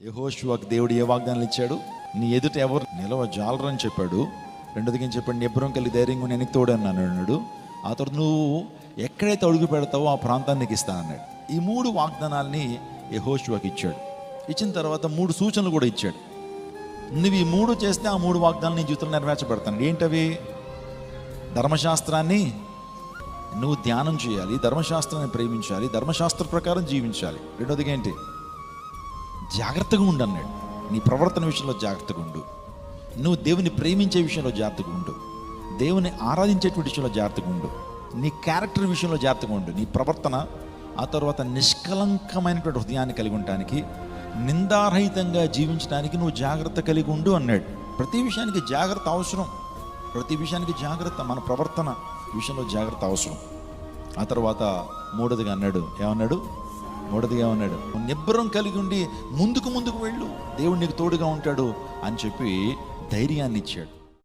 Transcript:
యెహోషువకు దేవుడు ఏ వాగ్దానాలు ఇచ్చాడు? నీ ఎదుట ఎవరు నిలవజాలరు అని చెప్పాడు. రెండోదిగా ఏం చెప్పాడు? నీ ఎబ్బరం కలిగి ధైర్యంగా నేను తోడన్నాను అన్నాడు. ఆ తర్వాత నువ్వు ఎక్కడైతే అడుగు పెడతావో ఆ ప్రాంతాన్ని నీకు ఇస్తానన్నాడు. ఈ 3 వాగ్దానాల్ని యెహోషువకు ఇచ్చాడు. ఇచ్చిన తర్వాత 3 సూచనలు కూడా ఇచ్చాడు. నువ్వు ఈ 3 చేస్తే ఆ 3 వాగ్దానాలు నీ జీవితంలో నెరవేర్చబడతాను. ఏంటవి? ధర్మశాస్త్రాన్ని నువ్వు ధ్యానం చేయాలి, ధర్మశాస్త్రాన్ని ప్రేమించాలి, ధర్మశాస్త్ర ప్రకారం జీవించాలి. రెండోదిగా ఏంటి? జాగ్రత్తగా ఉండు అన్నాడు. నీ ప్రవర్తన విషయంలో జాగ్రత్తగా ఉండు. నువ్వు దేవుని ప్రేమించే విషయంలో జాగ్రత్తగా ఉండు. దేవుని ఆరాధించేటువంటి విషయంలో జాగ్రత్తగా ఉండు. నీ క్యారెక్టర్ విషయంలో జాగ్రత్తగా ఉండు. నీ ప్రవర్తన, ఆ తర్వాత నిష్కలంకమైనటువంటి హృదయాన్ని కలిగి ఉండటానికి, నిందారహితంగా జీవించడానికి నువ్వు జాగ్రత్త కలిగి ఉండు అన్నాడు. ప్రతి విషయానికి జాగ్రత్త అవసరం. ప్రతి విషయానికి జాగ్రత్త, మన ప్రవర్తన విషయంలో జాగ్రత్త అవసరం. ఆ తర్వాత మూడోదిగా అన్నాడు, ఏమన్నాడు? మూడోదిగా ఏమన్నాడు? నిబ్బరం కలిగి ఉండి ముందుకు వెళ్ళు, దేవుడు నీకు తోడుగా ఉంటాడు అని చెప్పి ధైర్యాన్ని ఇచ్చాడు.